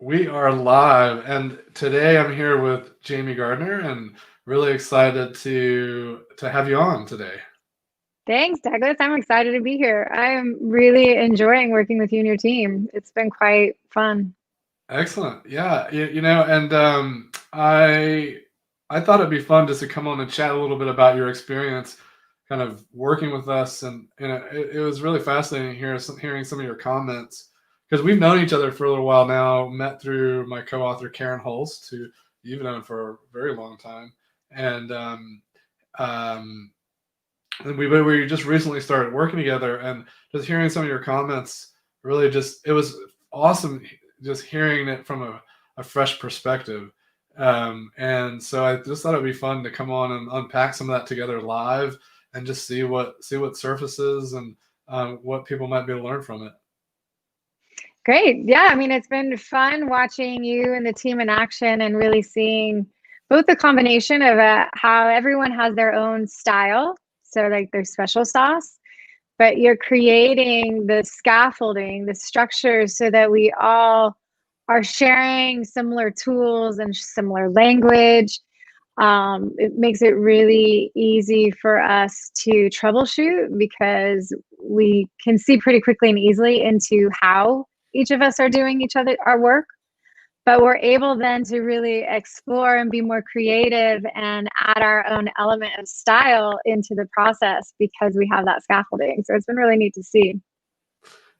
We are live, and today I'm here with Jamie Gardner, and really excited to have you on today. Thanks, Douglas. I'm excited to be here. I'm really enjoying working with you and your team. It's been quite fun. Excellent, yeah. And I thought it'd be fun just to come on and chat a little bit about your experience, kind of working with us, and it was really fascinating hearing some of your comments because we've known each other for a little while now. Met through my co-author Karen Holst, who you've known for a very long time, and um, we just recently started working together, and just hearing some of your comments really just it was awesome just hearing it from a fresh perspective. And so I just thought it'd be fun to come on and unpack some of that together live and just see what surfaces and what people might be able to learn from it. Great. Yeah, I mean, it's been fun watching you and the team in action and really seeing both the combination of how everyone has their own style, so like their special sauce, but you're creating the scaffolding, the structures so that we all are sharing similar tools and similar language. It makes it really easy for us to troubleshoot because we can see pretty quickly and easily into how each of us are doing our work, but we're able then to really explore and be more creative and add our own element of style into the process because we have that scaffolding. So it's been really neat to see.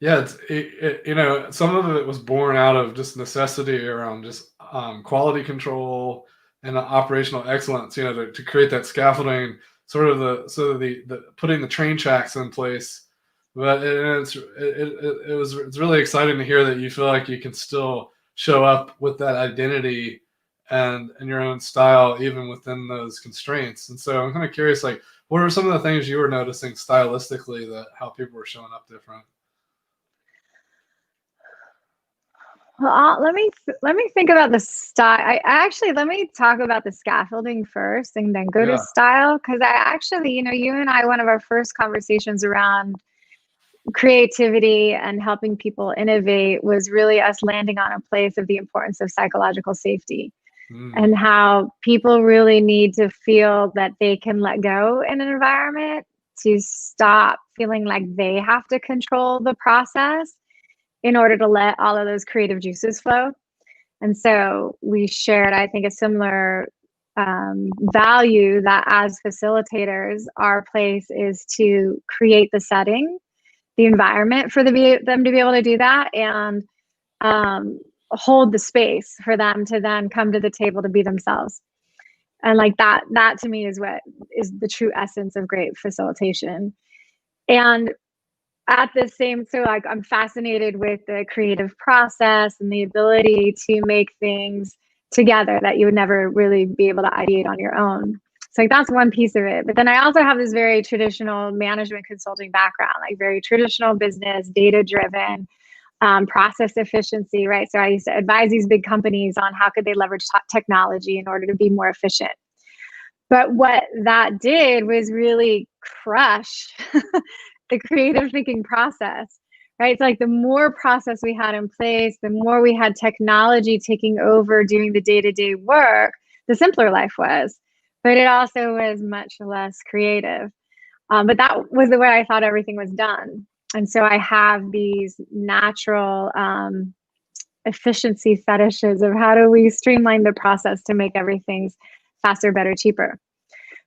Yeah, some of it was born out of just necessity around just quality control and operational excellence. To create that scaffolding, sort of the putting the train tracks in place. But it's really exciting to hear that you feel like you can still show up with that identity and your own style even within those constraints. And so I'm kind of curious, like, what are some of the things you were noticing stylistically that how people were showing up different? Well, let me think about the style. Let me talk about the scaffolding first and then go to Yeah. style because I actually, you and I, one of our first conversations around creativity and helping people innovate was really us landing on a place of the importance of psychological safety Mm. and how people really need to feel that they can let go in an environment to stop feeling like they have to control the process in order to let all of those creative juices flow. And so we shared, I think, a similar value that as facilitators, our place is to create the setting, the environment for them to be able to do that, and hold the space for them to then come to the table to be themselves. And like that to me is what is the true essence of great facilitation. And at the same, so like I'm fascinated with the creative process and the ability to make things together that you would never really be able to ideate on your own. So like that's one piece of it. But then I also have this very traditional management consulting background, like very traditional business, data driven, process efficiency, right? So I used to advise these big companies on how could they leverage technology in order to be more efficient. But what that did was really crush the creative thinking process, right? It's like the more process we had in place, the more we had technology taking over doing the day-to-day work, the simpler life was. But it also was much less creative. But that was the way I thought everything was done. And so I have these natural efficiency fetishes of how do we streamline the process to make everything faster, better, cheaper.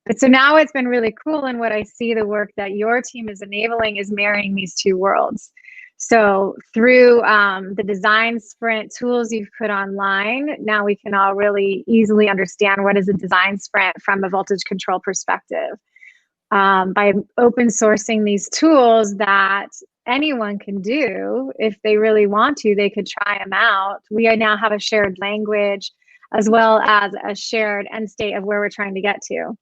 But so now it's been really cool. And what I see the work that your team is enabling is marrying these two worlds. So through the design sprint tools you've put online, now we can all really easily understand what is a design sprint from a voltage control perspective. By open sourcing these tools that anyone can do, if they really want to, they could try them out. We now have a shared language as well as a shared end state of where we're trying to get to.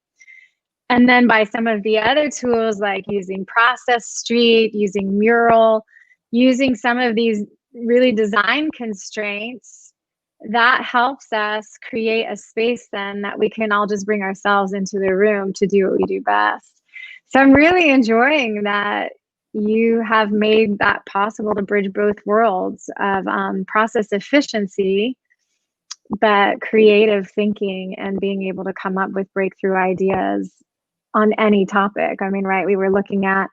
And then by some of the other tools like using Process Street, using Mural, using some of these really design constraints, that helps us create a space then that we can all just bring ourselves into the room to do what we do best. So I'm really enjoying that you have made that possible to bridge both worlds of process efficiency, but creative thinking and being able to come up with breakthrough ideas on any topic. I mean, right, we were looking at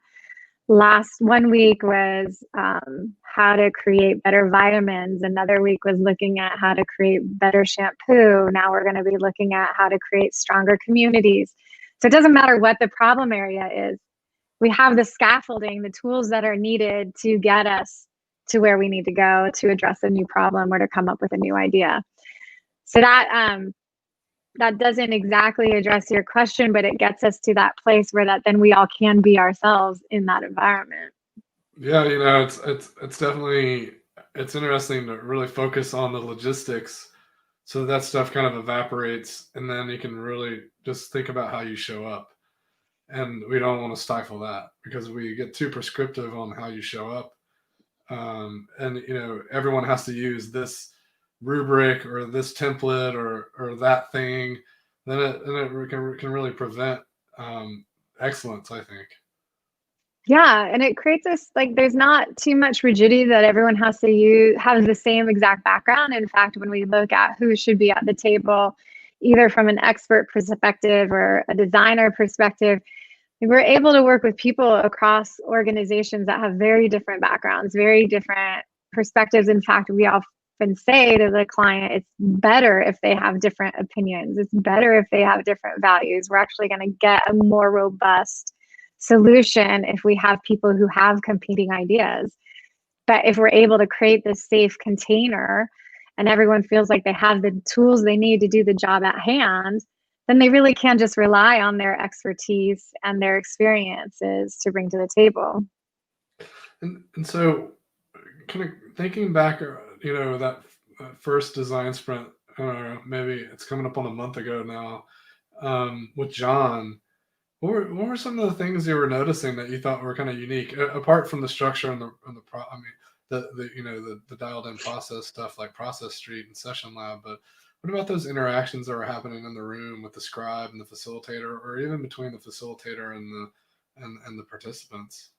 last 1 week was how to create better vitamins. Another week was looking at how to create better shampoo. Now we're going to be looking at how to create stronger communities. So it doesn't matter what the problem area is. We have the scaffolding, the tools that are needed to get us to where we need to go to address a new problem or to come up with a new idea. So that doesn't exactly address your question, but it gets us to that place where that then we all can be ourselves in that environment. Yeah, it's definitely, it's interesting to really focus on the logistics, so that stuff kind of evaporates, and then you can really just think about how you show up. And we don't want to stifle that, because we get too prescriptive on how you show up. And everyone has to use this rubric or this template or that thing. Then it can really prevent excellence, I think. Yeah, and it creates us like there's not too much rigidity that everyone has to have the same exact background. In fact, when we look at who should be at the table, either from an expert perspective or a designer perspective, we're able to work with people across organizations that have very different backgrounds, very different perspectives. In fact, we often say to the client, it's better if they have different opinions. It's better if they have different values. We're actually going to get a more robust solution if we have people who have competing ideas. But if we're able to create this safe container and everyone feels like they have the tools they need to do the job at hand, then they really can just rely on their expertise and their experiences to bring to the table. And so, kind of thinking back, that first design sprint, maybe it's coming up on a month ago now, with John. What were some of the things you were noticing that you thought were kind of unique, apart from the structure and I mean, the dialed in process stuff like Process Street and Session Lab, but what about those interactions that were happening in the room with the scribe and the facilitator, or even between the facilitator and the participants?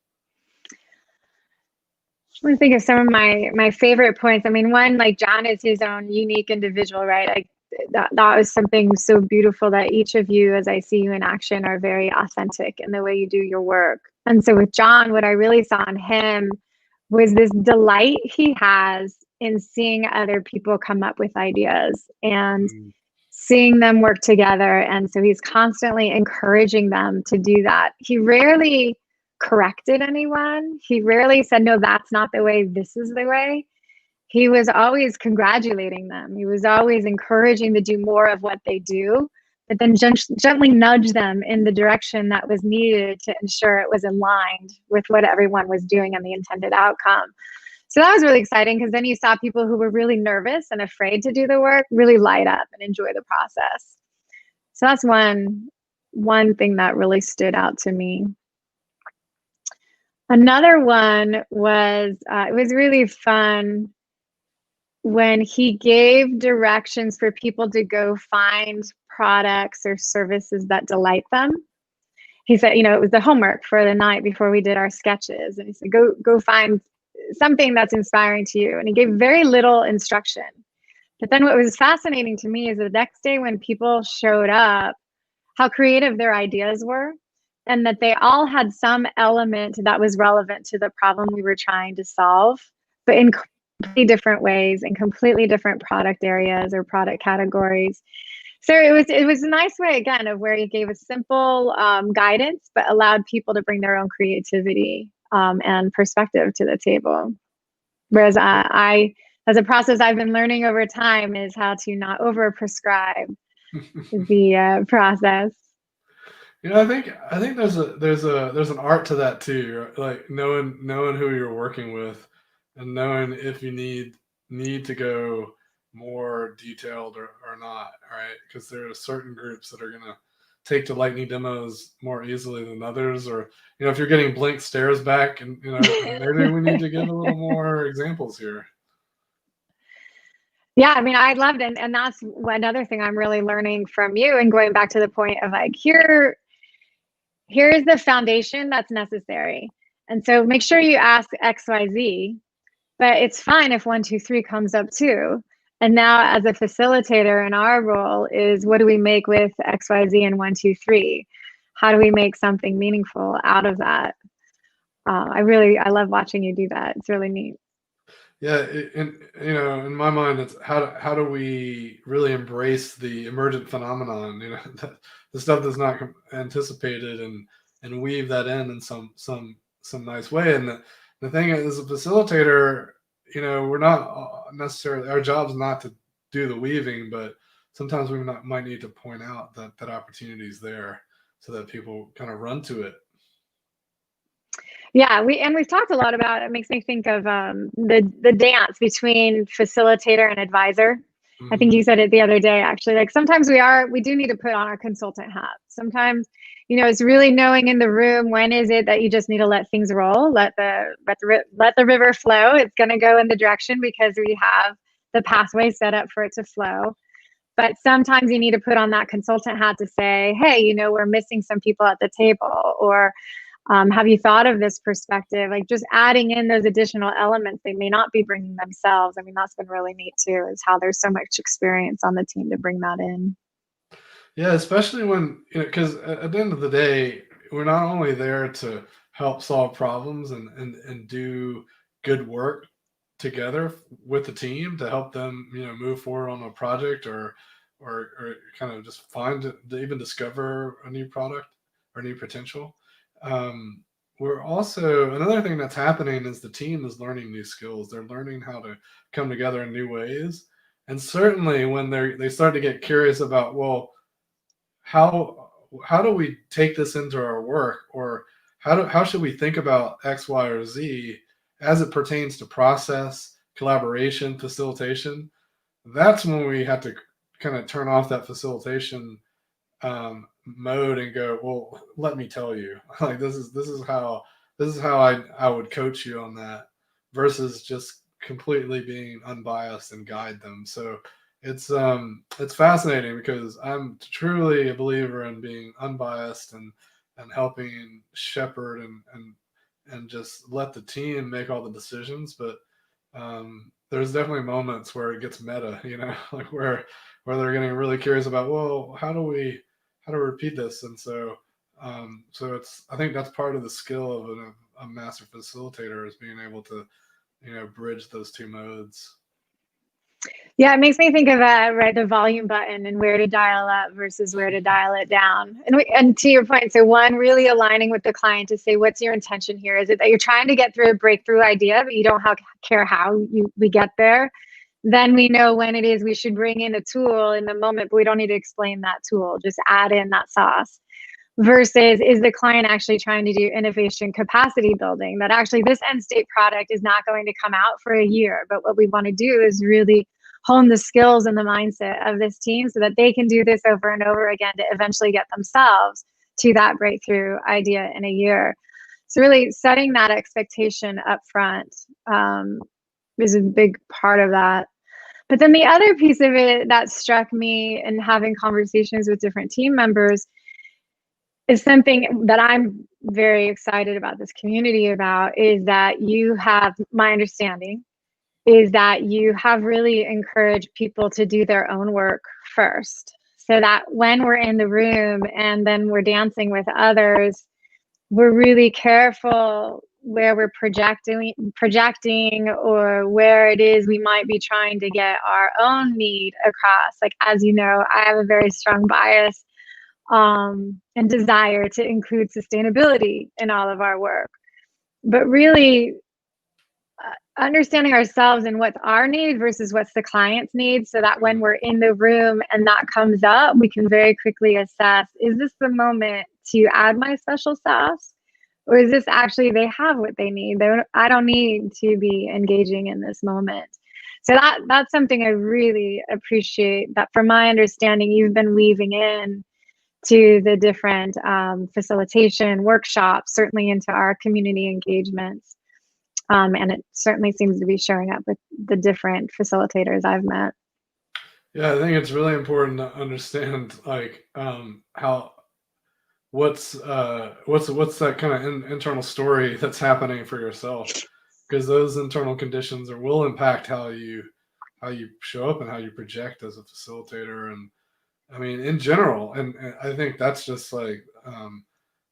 I want to think of some of my favorite points. I mean, one, like John is his own unique individual, right? Like that was something so beautiful that each of you, as I see you in action, are very authentic in the way you do your work. And so with John, what I really saw in him was this delight he has in seeing other people come up with ideas and seeing them work together. And so he's constantly encouraging them to do that. He rarely corrected anyone. He rarely said, no, that's not the way, this is the way. He was always congratulating them. He was always encouraging to do more of what they do, but then gently nudge them in the direction that was needed to ensure it was aligned with what everyone was doing and the intended outcome. So that was really exciting, because then you saw people who were really nervous and afraid to do the work really light up and enjoy the process. So that's one thing that really stood out to me. Another one was, it was really fun when he gave directions for people to go find products or services that delight them. He said, it was the homework for the night before we did our sketches. And he said, go find something that's inspiring to you. And he gave very little instruction. But then what was fascinating to me is the next day when people showed up, how creative their ideas were, and that they all had some element that was relevant to the problem we were trying to solve, but in completely different ways, in completely different product areas or product categories. So it was a nice way, again, of where he gave a simple guidance, but allowed people to bring their own creativity and perspective to the table. Whereas as a process I've been learning over time is how to not overprescribe the process. I think there's an art to that too, like knowing who you're working with, and knowing if you need to go more detailed or not, right? Because there are certain groups that are gonna take to lightning demos more easily than others, or if you're getting blank stares back, and maybe we need to give a little more examples here. Yeah, I mean, I loved it, and that's another thing I'm really learning from you, and going back to the point of like, here's the foundation that's necessary. And so make sure you ask XYZ, but it's fine if 1, 2, 3 comes up too. And now as a facilitator in our role is, what do we make with XYZ and 1, 2, 3? How do we make something meaningful out of that? I love watching you do that. It's really neat. Yeah, in my mind, it's how do we really embrace the emergent phenomenon? The stuff that's not anticipated, and weave that in some nice way. And the thing is, as a facilitator, we're not necessarily, our job's not to do the weaving, but sometimes we might need to point out that opportunity is there so that people kind of run to it. Yeah, we've talked a lot about, it makes me think of the dance between facilitator and advisor. I think you said it the other day, actually. Like sometimes we do need to put on our consultant hat. Sometimes, it's really knowing in the room, when is it that you just need to let things roll, let the river flow. It's going to go in the direction because we have the pathway set up for it to flow. But sometimes you need to put on that consultant hat to say, hey, we're missing some people at the table, or have you thought of this perspective? Like just adding in those additional elements they may not be bringing themselves. I mean, that's been really neat too, is how there's so much experience on the team to bring that in. Yeah, especially when, because at the end of the day, we're not only there to help solve problems and do good work together with the team to help them, move forward on a project or kind of just even discover a new product or new potential. We're also, another thing that's happening is the team is learning new skills. They're learning how to come together in new ways. And certainly when they start to get curious about, well, how do we take this into our work, or how should we think about X, Y, or Z as it pertains to process, collaboration, facilitation? That's when we have to kind of turn off that facilitation mode and go, well, let me tell you, like this is how I would coach you on that, versus just completely being unbiased and guide them. So it's fascinating because I'm truly a believer in being unbiased and helping shepherd and just let the team make all the decisions. But there's definitely moments where it gets meta, like where they're getting really curious about, well, how do we repeat this? And so I think that's part of the skill of a master facilitator, is being able to bridge those two modes. Yeah, it makes me think of the volume button and where to dial up versus where to dial it down. And to your point, so one, really aligning with the client to say, what's your intention here? Is it that you're trying to get through a breakthrough idea, but you don't care how we get there? Then we know when it is we should bring in a tool in the moment, but we don't need to explain that tool. Just add in that sauce. Versus, is the client actually trying to do innovation capacity building, that actually this end state product is not going to come out for a year, but what we want to do is really hone the skills and the mindset of this team so that they can do this over and over again to eventually get themselves to that breakthrough idea in a year. So really setting that expectation up front is a big part of that. But then the other piece of it that struck me in having conversations with different team members is something that I'm very excited about this community about, is that you have, my understanding is that you have really encouraged people to do their own work first, so that when we're in the room and then we're dancing with others, we're really careful where we're projecting or where it is we might be trying to get our own need across. Like, as you know, I have a very strong bias and desire to include sustainability in all of our work, but really understanding ourselves and what's our need versus what's the client's need, so that when we're in the room and that comes up, we can very quickly assess, is this the moment to add my special sauce, or is this actually they have what they need? I don't need to be engaging in this moment. So that's something I really appreciate, that from my understanding, you've been weaving in to the different facilitation workshops, certainly into our community engagements. And it certainly seems to be showing up with the different facilitators I've met. Yeah, I think it's really important to understand, like, how what's that kind of internal story that's happening for yourself, because those internal conditions will impact how you show up and how you project as a facilitator, and I mean in general, and I think that's just like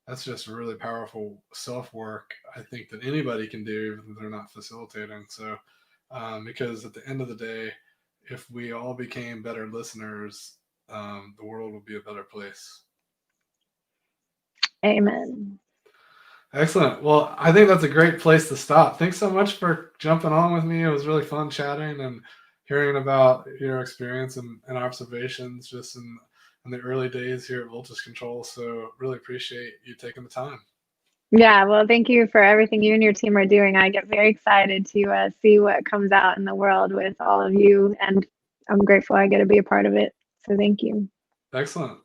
that's just really powerful self work, I think, that anybody can do even if they're not facilitating. So because at the end of the day, if we all became better listeners, the world would be a better place. Amen. Excellent. Well, I think that's a great place to stop. Thanks so much for jumping on with me. It was really fun chatting and hearing about your experience and observations just in the early days here at Voltage Control. So really appreciate you taking the time. Yeah, well, thank you for everything you and your team are doing. I get very excited to see what comes out in the world with all of you, and I'm grateful I get to be a part of it. So thank you. Excellent.